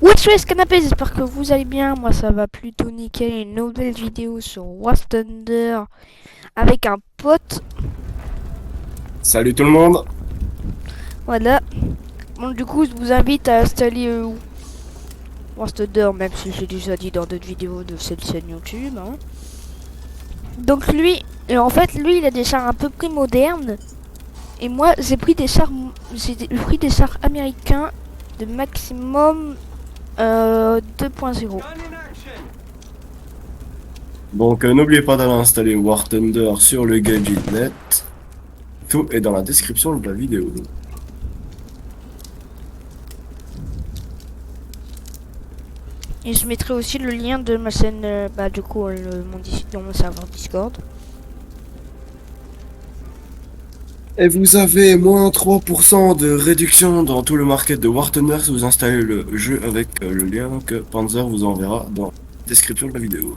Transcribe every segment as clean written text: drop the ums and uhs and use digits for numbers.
Wesh canapé, j'espère que vous allez bien, moi ça va plutôt nickel, une nouvelle vidéo sur War Thunder avec un pote, Salut tout le monde. voilà. Bon du coup je vous invite à installer War Thunder, même si j'ai déjà dit dans d'autres vidéos de cette chaîne YouTube. Hein. Donc lui, en fait lui il a des chars un peu plus modernes, et moi j'ai pris des chars, américains de maximum 2.0. Donc n'oubliez pas d'aller installer War Thunder sur le Gadget.net. Tout est dans la description de la vidéo. Et je mettrai aussi le lien de ma chaîne, du coup, dans mon serveur Discord. Et vous avez moins 3% de réduction dans tout le market de War Thunder si vous installez le jeu avec le lien que Panzer vous enverra dans la description de la vidéo.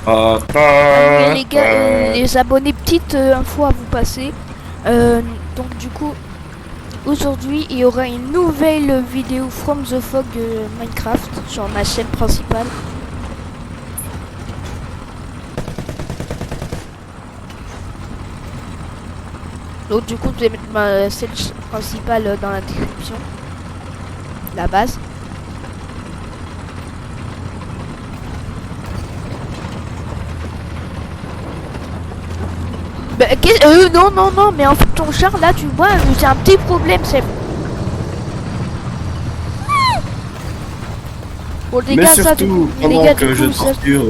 Oui, les gars, les abonnés, petite info à vous passer. Donc du coup, aujourd'hui, il y aura une nouvelle vidéo From the Fog Minecraft sur ma chaîne principale. Donc du coup, je vais mettre ma chaîne principale dans la description. La base. Bah, non, mais en fait, ton char là, tu vois, j'ai un petit problème, c'est. Bon, les Mais gars, ça, du coup, surtout, les pendant gars, que du je coup, ça. torture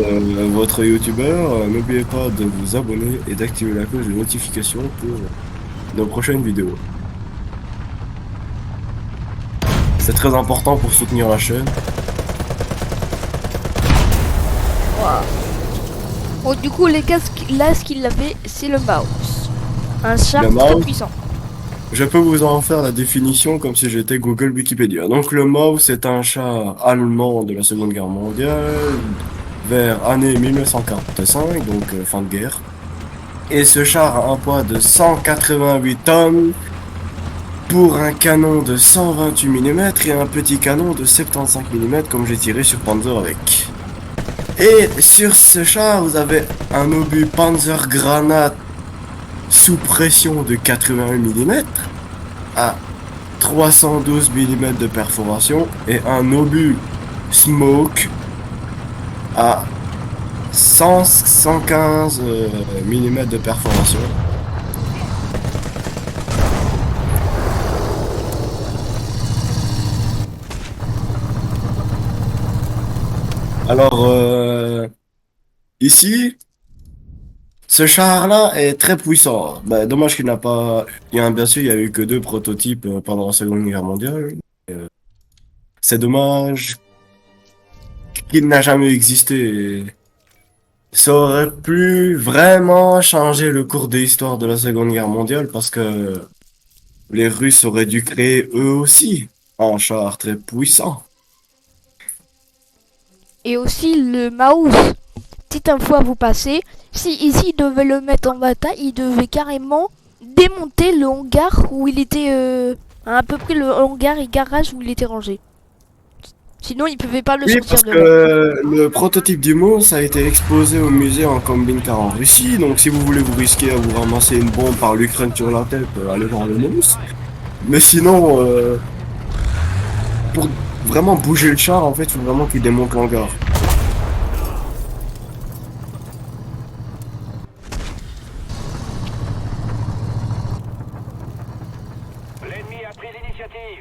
votre youtubeur, n'oubliez pas de vous abonner et d'activer la cloche de notification pour nos prochaines vidéos. C'est très important pour soutenir la chaîne. Bon, du coup, les gars, là, ce qu'il avait, c'est le mouse. Un char Le très mouse, puissant. je peux vous en faire la définition comme si j'étais Google Wikipédia. Donc le mouse est un char allemand de la Seconde Guerre mondiale, vers année 1945, donc fin de guerre. Et ce char a un poids de 188 tonnes pour un canon de 128 mm et un petit canon de 75 mm comme j'ai tiré sur Panzer avec. Et sur ce char, vous avez un obus Panzer Granate sous pression de 81 mm à 312 mm de perforation et un obus Smoke à 115 mm de perforation. Alors, ici, ce char-là est très puissant. Bah, dommage qu'il n'a pas. Bien sûr, il n'y a eu que deux prototypes pendant la Seconde Guerre mondiale. Euh, c'est dommage qu'il n'a jamais existé. Ça aurait pu vraiment changer le cours de l'histoire de la Seconde Guerre mondiale parce que les Russes auraient dû créer eux aussi un char très puissant. Et aussi, le mouse. Petite info à vous passer. Si ici, il devait le mettre en bataille, il devait carrément démonter le hangar où il était. À peu près le hangar et garage où il était rangé. Sinon, il pouvait pas le Oui, sortir parce de que là. le prototype du Moose a été exposé au musée en combine car en Russie. Donc, si vous voulez vous risquer à vous ramasser une bombe par l'Ukraine sur la tête, allez voir le Moose. Mais sinon, pour vraiment bouger le char, en fait, il faut vraiment qu'il démonte l'hangar.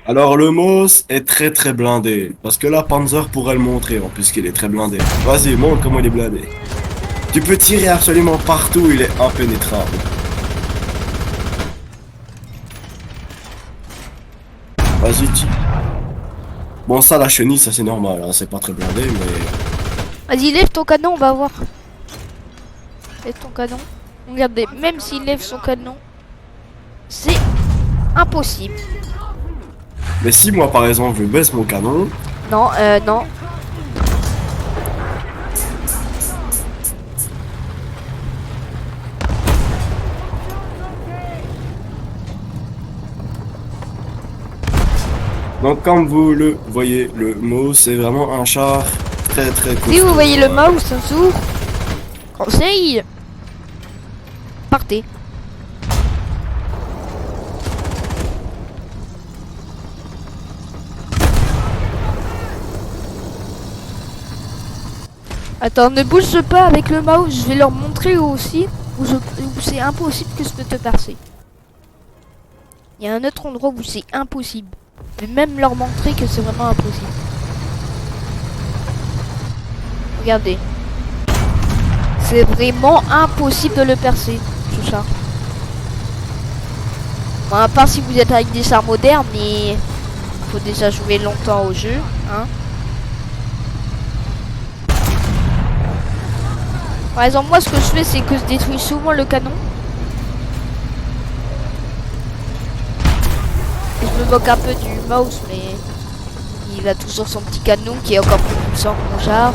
Alors, le Moose est très très blindé. Parce que là, Panzer pourrait le montrer, en plus qu'il est très blindé. Vas-y, montre comment il est blindé. Tu peux tirer absolument partout, il est impénétrable. Vas-y, tire. Bon, ça, la chenille, ça c'est normal, hein, c'est pas très blindé, mais... Vas-y, lève ton canon, on va voir. Lève ton canon. Regardez, même s'il lève son canon, c'est impossible. Mais si moi, par exemple, je baisse mon canon, Non, non. Donc comme vous le voyez, le Maus c'est vraiment un char très très Si costaud. vous voyez le mouse, un jour, conseil, partez. Attends, ne bouge pas avec le mouse, je vais leur montrer aussi où c'est impossible que je peux te percer. Il y a un autre endroit où c'est impossible. Je vais même leur montrer que c'est vraiment impossible. Regardez. C'est vraiment impossible de le percer, ce char. Bon, à part si vous êtes avec des chars modernes, mais faut déjà jouer longtemps au jeu, hein. Par exemple, moi, ce que je fais, c'est que je détruis souvent le canon. Et je me moque un peu du mouse, mais il a toujours son petit canon qui est encore plus puissant que mon char.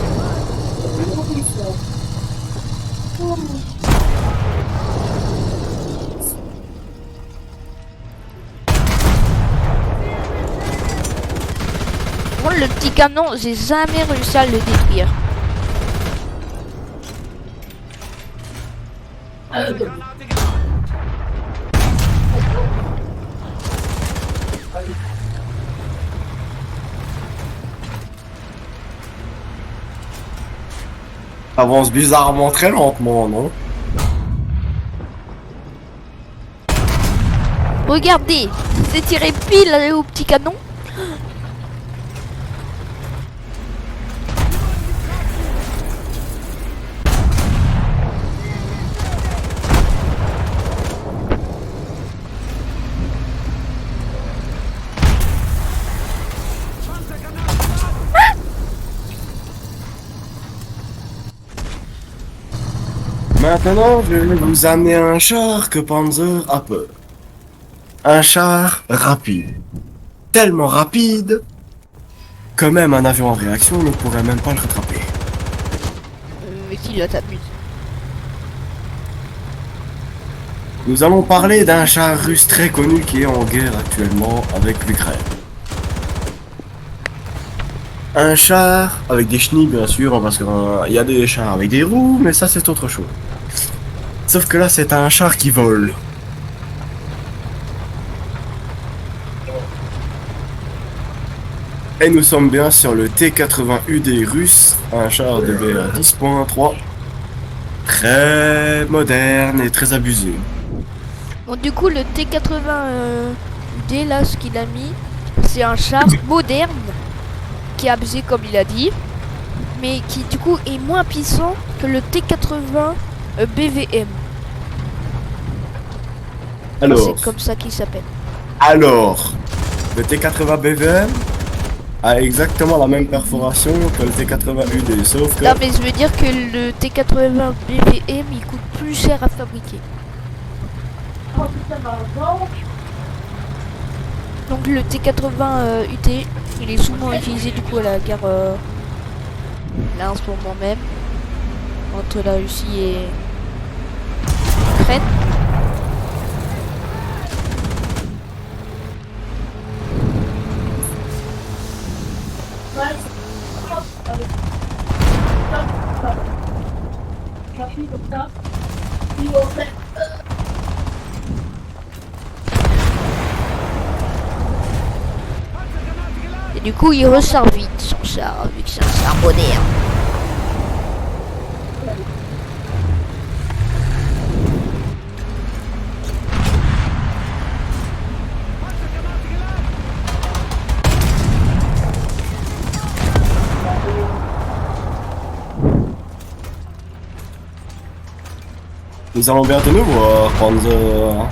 Moi, le petit canon, j'ai jamais réussi à le détruire. Avance bizarrement très lentement, non? Regardez, c'est tiré pile au petit canon. Maintenant, je vais vous amener un char que Panzer a peur. Un char rapide. Tellement rapide que même un avion en réaction ne pourrait même pas le rattraper. Mais qui là t'abuse? Nous allons parler d'un char russe très connu qui est en guerre actuellement avec l'Ukraine. Un char avec des chenilles bien sûr, parce qu'il y a des chars avec des roues, mais ça c'est autre chose. Sauf que là c'est un char qui vole. Et nous sommes bien sur le T-80UD russe, un char de BR 10.3, très moderne et très abusé. Bon, du coup, le T80D, là, ce qu'il a mis, c'est un char moderne qui est abusé, comme il a dit, mais qui, du coup, est moins puissant que le T80 BVM. Alors, C'est comme ça qu'il s'appelle. Le T-80 BVM a exactement la même perforation que le T-80UD, sauf que... Non, mais je veux dire que le T80 BVM, il coûte plus cher à fabriquer. Donc le T80 UT, il est souvent utilisé du coup à la guerre là en ce moment même entre la Russie et l'Ukraine. Et du coup il ressort vite son char vu que c'est un char moderne. Nous allons bientôt nous voir, Panzer.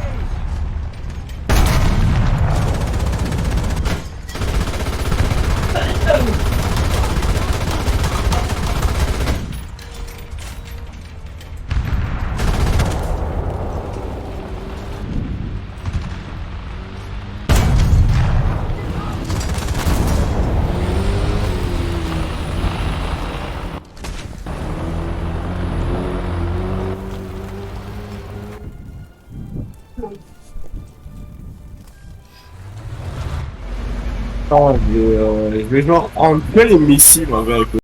Attends, je vais genre prendre que les missiles avec.